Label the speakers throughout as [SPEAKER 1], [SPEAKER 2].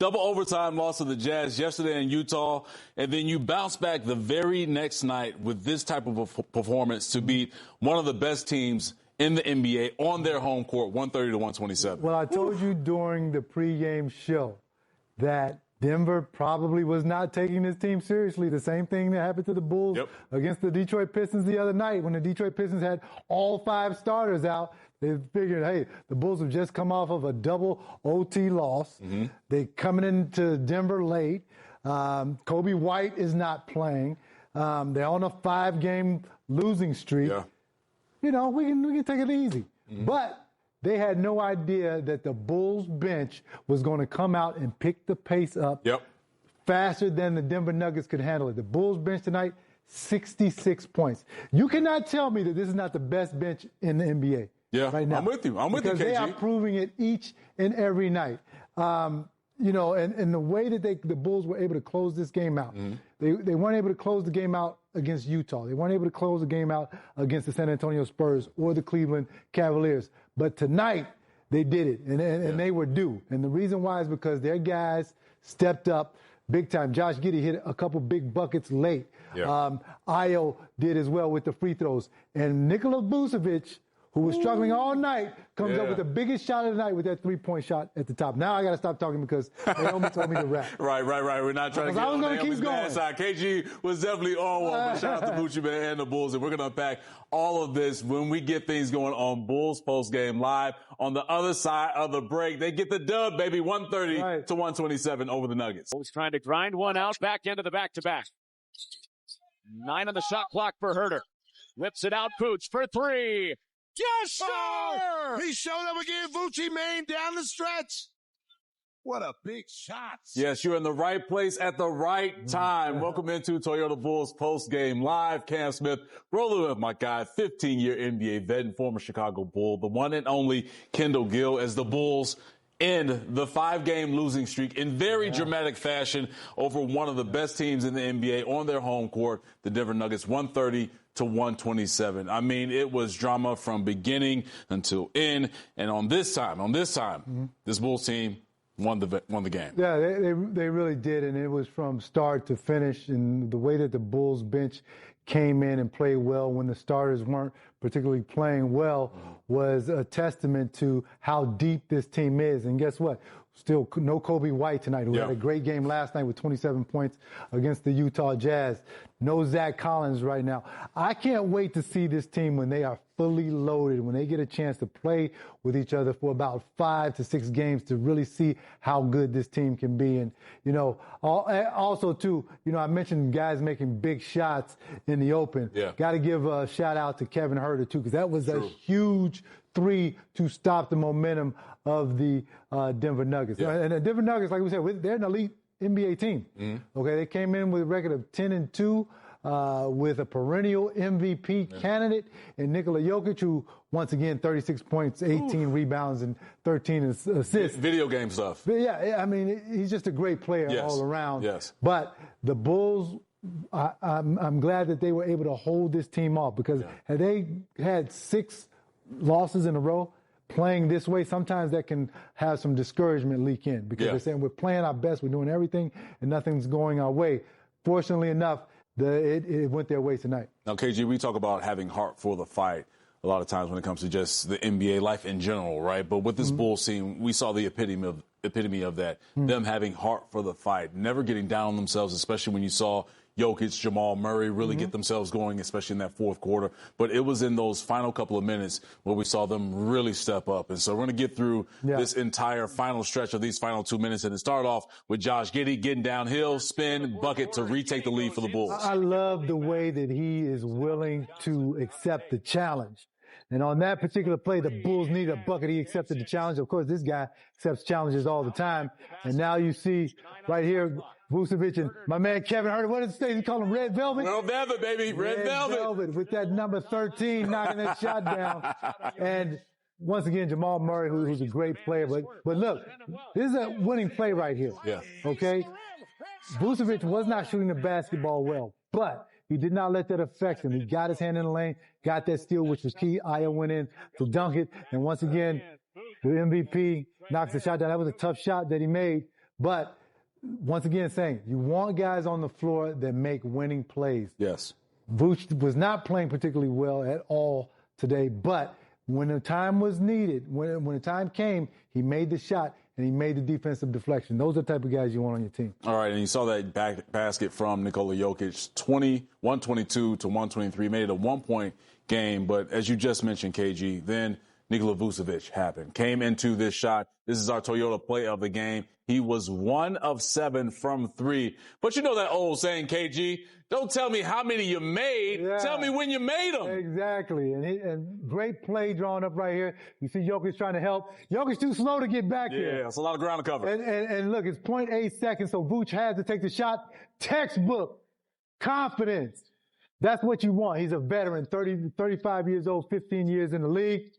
[SPEAKER 1] double overtime loss to the Jazz yesterday in Utah, and then you bounce back the very next night with this type of a performance to beat one of the best teams in the NBA on their home court, 130 to 127.
[SPEAKER 2] Well, I told you during the pregame show that Denver probably was not taking this team seriously. The same thing that happened to the Bulls against the Detroit Pistons the other night when the Detroit Pistons had all 5 starters out. They figured, hey, the Bulls have just come off of a double OT loss. They coming into Denver late. Kobe White is not playing. They're on a 5-game losing streak. You know, we can take it easy. But they had no idea that the Bulls bench was going to come out and pick the pace up faster than the Denver Nuggets could handle it. The Bulls bench tonight, 66 points. You cannot tell me that this is not the best bench in the NBA. Right now.
[SPEAKER 1] I'm with you. I'm with you, KG.
[SPEAKER 2] Because they are proving it each and every night. You know, and the way that the Bulls were able to close this game out, they weren't able to close the game out against Utah. They weren't able to close the game out against the San Antonio Spurs or the Cleveland Cavaliers. But tonight, they did it, and they were due. And the reason why is because their guys stepped up big time. Josh Giddey hit a couple big buckets late. Ayo did as well with the free throws. And Nikola Vucevic, who was struggling all night, comes up with the biggest shot of the night with that 3-point shot at the top. Now I got to stop talking because Naomi told me to rap.
[SPEAKER 1] Right. We're not trying to get on Naomi's bad side. KG was definitely on one, but shout out to Bucci Man and the Bulls. And we're going to unpack all of this when we get things going on Bulls Post Game Live. On the other side of the break, they get the dub, baby, 130 to 127 over the Nuggets.
[SPEAKER 3] Always trying to grind one out, back into the back-to-back. 9 on the shot clock for Huerter. Whips it out, Pooch for 3. Yes, sir!
[SPEAKER 4] Oh, he showed up again, Vucci Main down the stretch. What a big shot.
[SPEAKER 1] Yes, you're in the right place at the right time. Welcome into Toyota Bulls Post Game Live. Cam Smith, rolling with my guy, 15-year NBA vet and former Chicago Bull, the one and only Kendall Gill, as the Bulls end the 5-game losing streak in very dramatic fashion over one of the best teams in the NBA on their home court, the Denver Nuggets, 130 to 127. I mean, it was drama from beginning until end. And on this time, this Bulls team won the game.
[SPEAKER 2] Yeah, they really did, and it was from start to finish. And the way that the Bulls bench came in and played well when the starters weren't particularly playing well was a testament to how deep this team is. And guess what? Still no Kobe White tonight, who had a great game last night with 27 points against the Utah Jazz. No Zach Collins right now. I can't wait to see this team when they are fully loaded, when they get a chance to play with each other for about 5 to 6 games to really see how good this team can be. And, you know, also, too, you know, I mentioned guys making big shots in the open. Got to give a shout out to Kevin Huerter, too, because that was a huge 3 to stop the momentum of the Denver Nuggets. And the Denver Nuggets, like we said, they're an elite NBA team. Okay, they came in with a record of 10-2 with a perennial MVP candidate in Nikola Jokic, who once again 36 points, 18 rebounds, and 13 assists.
[SPEAKER 1] Video game stuff.
[SPEAKER 2] But yeah, I mean, he's just a great player all around. But the Bulls, I'm glad that they were able to hold this team off, because had they had 6 losses in a row playing this way, sometimes that can have some discouragement leak in, because they're saying we're playing our best, we're doing everything, and nothing's going our way. Fortunately enough, it went their way tonight.
[SPEAKER 1] Now, KG, we talk about having heart for the fight a lot of times when it comes to just the NBA life in general, right? But with this Bulls team, we saw the epitome of that, them having heart for the fight, never getting down on themselves, especially when you saw Jokic, Jamal Murray really get themselves going, especially in that fourth quarter. But it was in those final couple of minutes where we saw them really step up. And so we're going to get through this entire final stretch of these final 2 minutes. And it start off with Josh Giddey getting downhill, spin, bucket to retake the lead for the Bulls.
[SPEAKER 2] I love the way that he is willing to accept the challenge. And on that particular play, the Bulls needed a bucket. He accepted the challenge. Of course, this guy accepts challenges all the time. And now you see right here, Vucevic and my man Kevin Huerter. What did he call him? Red Velvet?
[SPEAKER 1] Red Velvet, baby. Red Velvet.
[SPEAKER 2] With that number 13 knocking that shot down. And once again, Jamal Murray, who's a great player. But look, this is a winning play right here. Okay? Vucevic was not shooting the basketball well, but he did not let that affect him. He got his hand in the lane, got that steal, which was key. Ayo went in to dunk it. And once again, the MVP knocks the shot down. That was a tough shot that he made. But once again, saying you want guys on the floor that make winning plays.
[SPEAKER 1] Yes.
[SPEAKER 2] Vooch was not playing particularly well at all today, but when the time was needed, when the time came, he made the shot and he made the defensive deflection. Those are the type of guys you want on your team.
[SPEAKER 1] All right, and you saw that basket from Nikola Jokic, 122 to 123, made it a 1-point game. But as you just mentioned, KG, then Nikola Vucevic happened. Came into this shot. This is our Toyota play of the game. He was 1 of 7 from 3. But you know that old saying, KG, don't tell me how many you made. Yeah. Tell me when you made them.
[SPEAKER 2] Exactly. And great play drawn up right here. You see Jokic trying to help. Jokic too slow to get back here.
[SPEAKER 1] Yeah, it's a lot of ground to cover.
[SPEAKER 2] And look, it's 0.8 seconds, so Vooch had to take the shot. Textbook. Confidence. That's what you want. He's a veteran, 35 years old, 15 years in the league.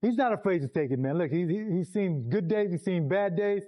[SPEAKER 2] He's not afraid to take it, man. Look, he's seen good days. He's seen bad days.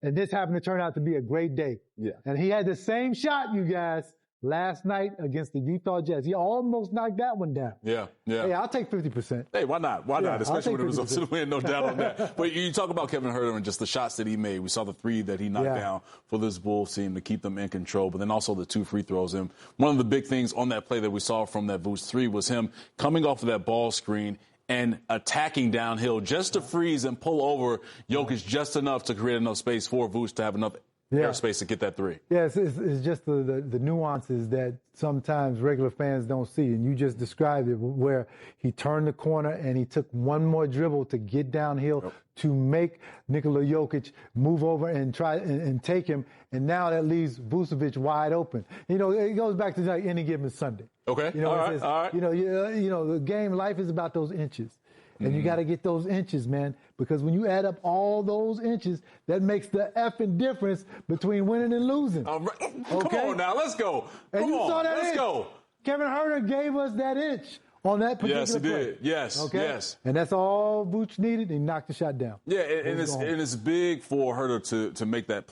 [SPEAKER 2] And this happened to turn out to be a great day.
[SPEAKER 1] Yeah.
[SPEAKER 2] And he had the same shot, you guys, last night against the Utah Jazz. He almost knocked that one down.
[SPEAKER 1] Yeah.
[SPEAKER 2] Hey, I'll take 50%.
[SPEAKER 1] Hey, why not? Why not? Especially when it was up to the win, no doubt on that. But you talk about Kevin Huerter and just the shots that he made. We saw the 3 that he knocked down for this Bulls team to keep them in control, but then also the 2 free throws. And one of the big things on that play that we saw from that Vooch 3 was him coming off of that ball screen and attacking downhill just to freeze and pull over Jokic just enough to create enough space for Vooch to have enough airspace to get that 3.
[SPEAKER 2] Yeah, it's just the nuances that sometimes regular fans don't see. And you just described it, where he turned the corner and he took one more dribble to get downhill to make Nikola Jokic move over and try and take him. And now that leaves Vucevic wide open. You know, it goes back to like any given Sunday.
[SPEAKER 1] Okay.
[SPEAKER 2] You know,
[SPEAKER 1] all right.
[SPEAKER 2] You know, the game, life is about those inches. And you got to get those inches, man, because when you add up all those inches, that makes the effing difference between winning and losing.
[SPEAKER 1] All right. Okay? Come on now, let's go.
[SPEAKER 2] And you saw that
[SPEAKER 1] let's
[SPEAKER 2] inch.
[SPEAKER 1] go.
[SPEAKER 2] Kevin Huerter gave us that inch on that particular play.
[SPEAKER 1] Yes, he did. Yes,
[SPEAKER 2] okay?
[SPEAKER 1] yes.
[SPEAKER 2] And that's all Vooch needed. He knocked the shot down.
[SPEAKER 1] Yeah, and it's big for Huerter to make that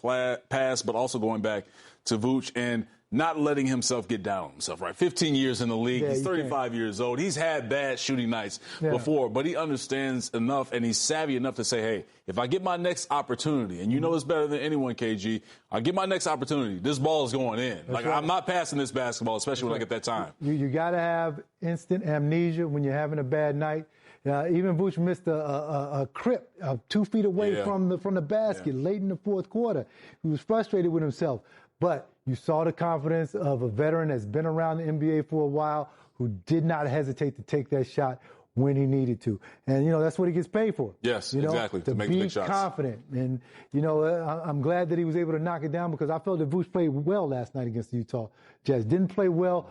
[SPEAKER 1] pass, but also going back to Vooch and not letting himself get down on himself, right? 15 years in the league. He's 35 years old. He's had bad shooting nights before, but he understands enough and he's savvy enough to say, hey, if I get my next opportunity, and you know this better than anyone, KG, I get my next opportunity, this ball is going in. I'm not passing this basketball, especially when I get that time.
[SPEAKER 2] You got to have instant amnesia when you're having a bad night. Even Vooch missed a crip 2 feet away from the basket late in the fourth quarter. He was frustrated with himself. But you saw the confidence of a veteran that's been around the NBA for a while who did not hesitate to take that shot when he needed to. And, you know, that's what he gets paid for.
[SPEAKER 1] Yes,
[SPEAKER 2] you know,
[SPEAKER 1] exactly,
[SPEAKER 2] to
[SPEAKER 1] make
[SPEAKER 2] be
[SPEAKER 1] the big shots.
[SPEAKER 2] Confident. And, you know, I'm glad that he was able to knock it down because I felt that Vooch played well last night against the Utah Jazz. Didn't play well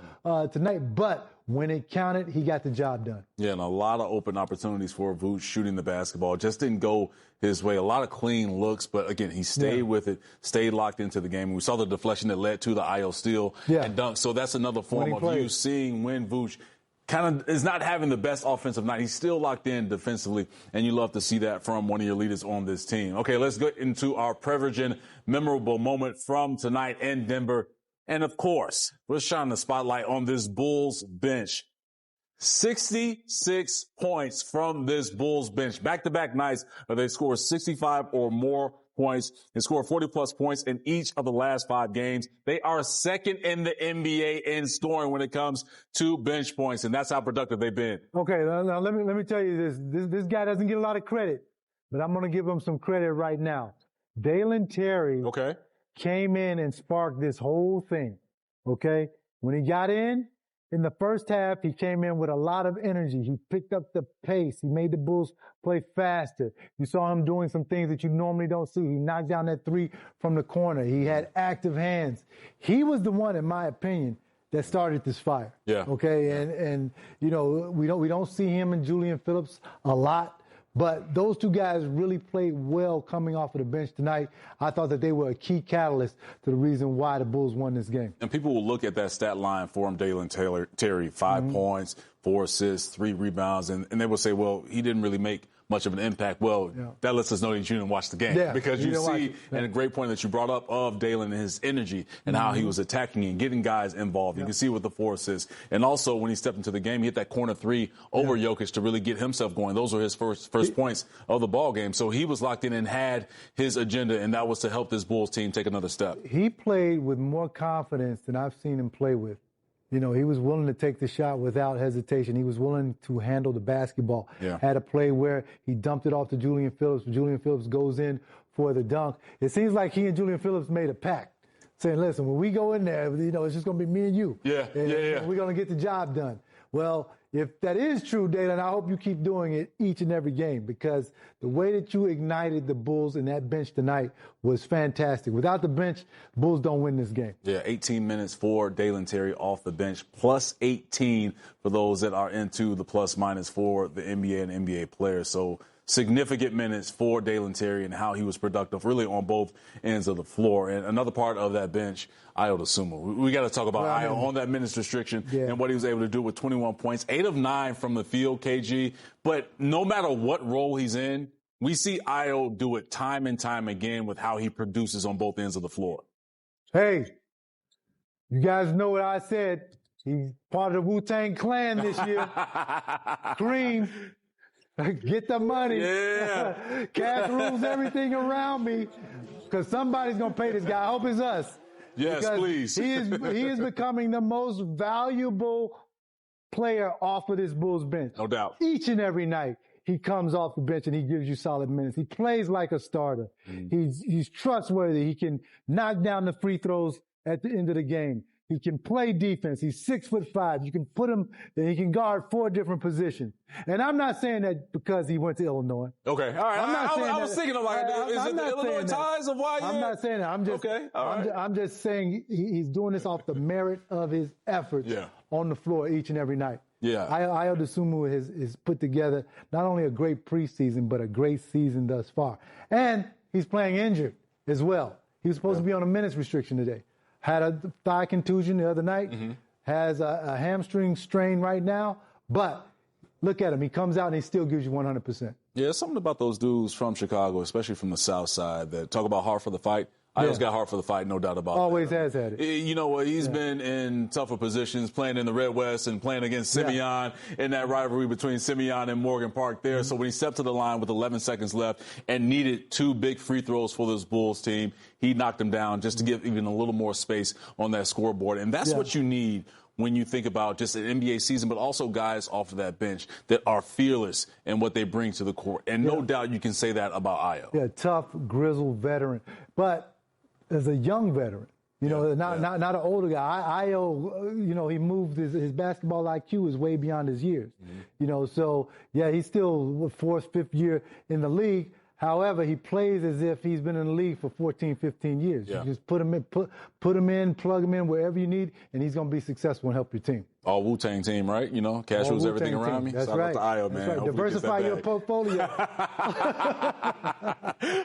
[SPEAKER 2] tonight, but when it counted, he got the job done.
[SPEAKER 1] Yeah, and a lot of open opportunities for Vooch shooting the basketball. Just didn't go his way. A lot of clean looks, but again, he stayed with it, stayed locked into the game. And we saw the deflection that led to the Ayo steal and dunk. So that's another form of you seeing when Vooch kind of is not having the best offensive night. He's still locked in defensively, and you love to see that from one of your leaders on this team. Okay, let's get into our Prevergen memorable moment from tonight in Denver. And, of course, we're shining the spotlight on this Bulls bench. 66 points from this Bulls bench. Back-to-back nights where they scored 65 or more points. They scored 40-plus points in each of the last 5 games. They are second in the NBA in scoring when it comes to bench points, and that's how productive they've been.
[SPEAKER 2] Okay, now let me tell you this. This guy doesn't get a lot of credit, but I'm going to give him some credit right now. Dalen Terry came in and sparked this whole thing, okay? When he got in the first half, he came in with a lot of energy. He picked up the pace. He made the Bulls play faster. You saw him doing some things that you normally don't see. He knocked down that 3 from the corner. He had active hands. He was the one, in my opinion, that started this fire.
[SPEAKER 1] Yeah.
[SPEAKER 2] Okay, and you know, we don't see him and Julian Phillips a lot. But those 2 guys really played well coming off of the bench tonight. I thought that they were a key catalyst to the reason why the Bulls won this game.
[SPEAKER 1] And people will look at that stat line for him, Dalen Terry, 5 points, 4 assists, 3 rebounds, and they will say, well, he didn't really make much of an impact. Well, that lets us know that you didn't watch the game because you see, and a great point that you brought up of Dalen and his energy and how he was attacking and getting guys involved. You can see what the force is. And also when he stepped into the game, he hit that corner three over Jokic to really get himself going. Those were his first points of the ball game. So he was locked in and had his agenda, and that was to help this Bulls team take another step.
[SPEAKER 2] He played with more confidence than I've seen him play with. You know, he was willing to take the shot without hesitation. He was willing to handle the basketball. Had a play where he dumped it off to Julian Phillips. Julian Phillips goes in for the dunk. It seems like he and Julian Phillips made a pact, saying, listen, when we go in there, you know, it's just going to be me and you. And we're going to get the job done. Well, if that is true, Dalen, I hope you keep doing it each and every game, because the way that you ignited the Bulls in that bench tonight was fantastic. Without the bench, Bulls don't win this game.
[SPEAKER 1] 18 minutes for Dalen Terry off the bench, plus 18 for those that are into the plus-minus for the NBA and NBA players. So significant minutes for Dalen Terry and how he was productive really on both ends of the floor. And another part of that bench, Ayo Dosunmu. We got to talk about Ayo on that minutes restriction and what he was able to do with 21 points, 8 of 9 from the field, KG. But no matter what role he's in, we see Ayo do it time and time again with how he produces on both ends of the floor.
[SPEAKER 2] Hey, you guys know what I said. He's part of the Wu-Tang Clan this year. Cream. Get the money. Cash rules everything around me, because somebody's going to pay this guy. I hope it's us.
[SPEAKER 1] Yes,
[SPEAKER 2] because
[SPEAKER 1] please.
[SPEAKER 2] he is becoming the most valuable player off of this Bulls bench.
[SPEAKER 1] No doubt.
[SPEAKER 2] Each and every night, he comes off the bench and he gives you solid minutes. He plays like a starter. He's trustworthy. He can knock down the free throws at the end of the game. He can play defense. He's 6'5". You can put him, and he can guard 4 different positions. And I'm not saying that because he went to Illinois.
[SPEAKER 1] Okay, all right. I was thinking of like, is it the Illinois ties of why?
[SPEAKER 2] I'm not saying that. I'm just I'm just saying he's doing this off the merit of his efforts on the floor each and every night. Ayo Dosunmu has put together not only a great preseason, but a great season thus far. And he's playing injured as well. He was supposed to be on a minutes restriction today. Had a thigh contusion the other night, has a hamstring strain right now, but look at him. He comes out and he still gives you 100%.
[SPEAKER 1] Yeah, something about those dudes from Chicago, especially from the South Side, that talk about hard for the fight. Ayo's got hard for the fight, no doubt about it.
[SPEAKER 2] Always has had it.
[SPEAKER 1] You know what? He's been in tougher positions, playing in the Red West and playing against Simeon in that rivalry between Simeon and Morgan Park there. So when he stepped to the line with 11 seconds left and needed 2 big free throws for this Bulls team, he knocked them down just to give even a little more space on that scoreboard. And that's what you need when you think about just an NBA season, but also guys off of that bench that are fearless in what they bring to the court. And no doubt you can say that about Ayo.
[SPEAKER 2] Yeah, tough, grizzled veteran. But as a young veteran, you know, not an older guy. Ayo, you know, he moved his basketball IQ is way beyond his years. You know, so, he's still 4th, 5th year in the league. However, he plays as if he's been in the league for 14, 15 years. You just put him in, plug him in wherever you need, and he's going to be successful and help your team.
[SPEAKER 1] All Wu-Tang team, right? You know, cash rules everything around me.
[SPEAKER 2] That's
[SPEAKER 1] Shout out to Ayo, man.
[SPEAKER 2] Right. Diversify your portfolio.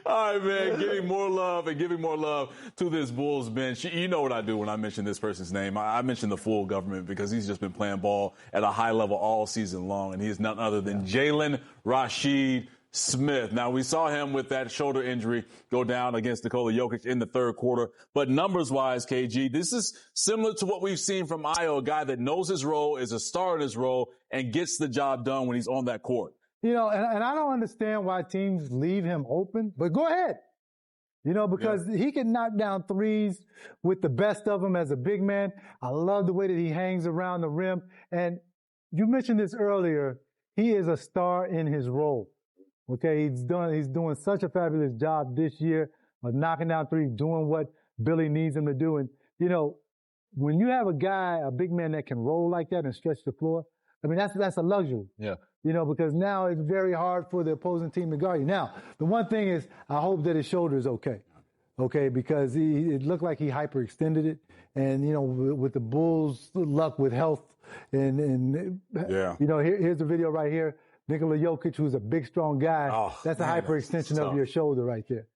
[SPEAKER 1] All right, man. Giving more love to this Bulls bench. You know what I do when I mention this person's name. I mention the full government because he's just been playing ball at a high level all season long, and he is none other than Jalen Rashid Smith. Now, we saw him with that shoulder injury go down against Nikola Jokic in the third quarter. But numbers-wise, KG, this is similar to what we've seen from Ayo, a guy that knows his role, is a star in his role, and gets the job done when he's on that court.
[SPEAKER 2] You know, and I don't understand why teams leave him open, but go ahead. You know, because he can knock down threes with the best of them as a big man. I love the way that he hangs around the rim. And you mentioned this earlier. He is a star in his role. Okay, he's doing such a fabulous job this year of knocking down threes, doing what Billy needs him to do. And, you know, when you have a big man that can roll like that and stretch the floor, I mean, that's a luxury.
[SPEAKER 1] Yeah.
[SPEAKER 2] You know, because now it's very hard for the opposing team to guard you. Now, the one thing is, I hope that his shoulder is okay. Okay, because it looked like he hyperextended it. And, you know, with the Bulls' luck with health and you know, here's the video right here. Nikola Jokic, who's a big, strong guy, that's a hyperextension of your shoulder right there.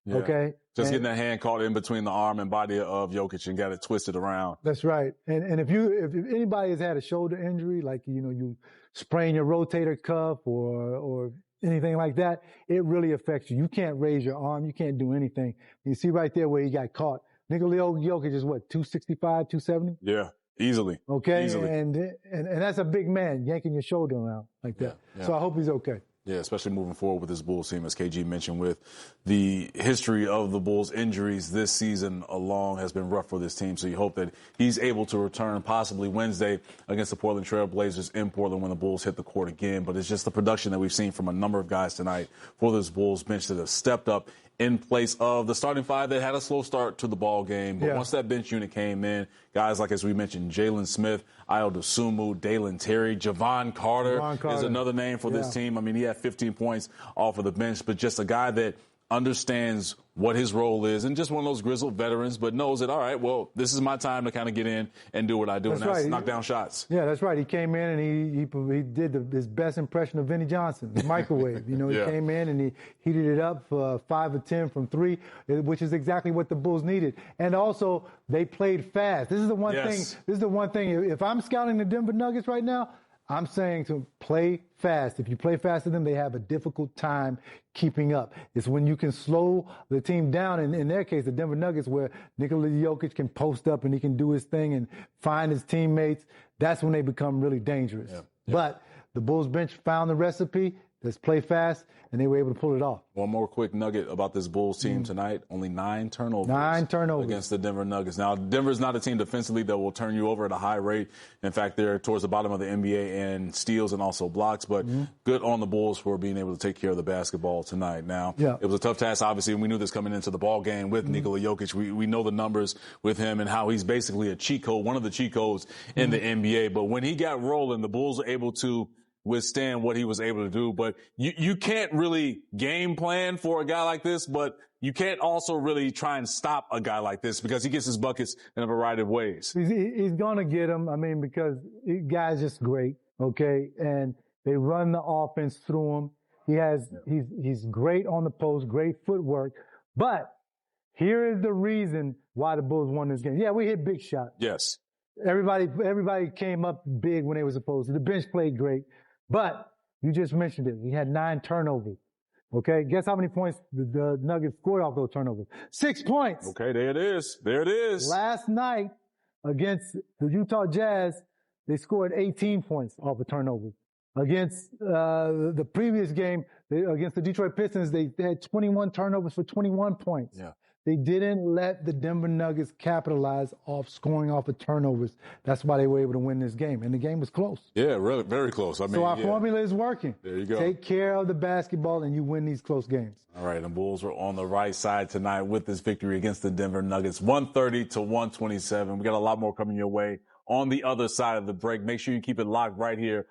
[SPEAKER 1] Yeah.
[SPEAKER 2] Okay?
[SPEAKER 1] Getting that hand caught in between the arm and body of Jokic and got it twisted around.
[SPEAKER 2] That's right. And if anybody has had a shoulder injury, like, you know, you sprain your rotator cuff or anything like that, it really affects you. You can't raise your arm. You can't do anything. You see right there where he got caught. Nikola Jokic is what, 265, 270?
[SPEAKER 1] Yeah, easily.
[SPEAKER 2] Okay,
[SPEAKER 1] easily.
[SPEAKER 2] And that's a big man yanking your shoulder around like that.
[SPEAKER 1] Yeah.
[SPEAKER 2] So I hope he's okay.
[SPEAKER 1] Yeah, especially moving forward with this Bulls team, as KG mentioned, with the history of the Bulls injuries this season alone has been rough for this team. So you hope that he's able to return possibly Wednesday against the Portland Trail Blazers in Portland when the Bulls hit the court again. But it's just the production that we've seen from a number of guys tonight for this Bulls bench that have stepped up in place of the starting five that had a slow start to the ball game. But once that bench unit came in, guys like, as we mentioned, Jalen Smith, Ayo Dosunmu, Dalen Terry, Javon Carter is another name for this team. I mean, he had 15 points off of the bench, but just a guy that understands what his role is and just one of those grizzled veterans, but knows that, all right, well, this is my time to kind of get in and do what I do, and that's knock down shots.
[SPEAKER 2] Yeah, that's right. He came in and he did his best impression of Vinnie Johnson, the microwave. He came in and he heated it up 5 of 10 from 3, which is exactly what the Bulls needed. And also, they played fast. This is the one thing. This is the one thing. If I'm scouting the Denver Nuggets right now, I'm saying to play fast. If you play faster than them, they have a difficult time keeping up. It's when you can slow the team down, in their case, the Denver Nuggets, where Nikola Jokic can post up and he can do his thing and find his teammates. That's when they become really dangerous. Yeah. But the Bulls bench found the recipe. Let's play fast, and they were able to pull it off.
[SPEAKER 1] One more quick nugget about this Bulls team tonight. Only 9 turnovers.
[SPEAKER 2] 9 turnovers.
[SPEAKER 1] Against the Denver Nuggets. Now, Denver's not a team defensively that will turn you over at a high rate. In fact, they're towards the bottom of the NBA in steals and also blocks, but good on the Bulls for being able to take care of the basketball tonight. Now, it was a tough task, obviously, and we knew this coming into the ball game with Nikola Jokic. We know the numbers with him and how he's basically a cheat code, one of the cheat codes in the NBA. But when he got rolling, the Bulls were able to withstand what he was able to do. But you can't really game plan for a guy like this, but you can't also really try and stop a guy like this because he gets his buckets in a variety of ways.
[SPEAKER 2] He's going to get them. I mean, because the guy's just great, okay? And they run the offense through him. He's great on the post, great footwork. But here is the reason why the Bulls won this game. Yeah, we hit big shots.
[SPEAKER 1] Yes.
[SPEAKER 2] Everybody came up big when they were supposed to. The bench played great. But you just mentioned it. He had 9 turnovers. Okay? Guess how many points the Nuggets scored off those turnovers? 6 points.
[SPEAKER 1] Okay, there it is. There it is.
[SPEAKER 2] Last night against the Utah Jazz, they scored 18 points off of turnovers. Against the previous game, against the Detroit Pistons, they had 21 turnovers for 21 points.
[SPEAKER 1] Yeah.
[SPEAKER 2] They didn't let the Denver Nuggets capitalize off scoring off of turnovers. That's why they were able to win this game. And the game was close.
[SPEAKER 1] Yeah, really, very close. I mean,
[SPEAKER 2] so our formula is working.
[SPEAKER 1] There you go.
[SPEAKER 2] Take care of the basketball and you win these close games.
[SPEAKER 1] All right, and Bulls are on the right side tonight with this victory against the Denver Nuggets, 130 to 127. We got a lot more coming your way on the other side of the break. Make sure you keep it locked right here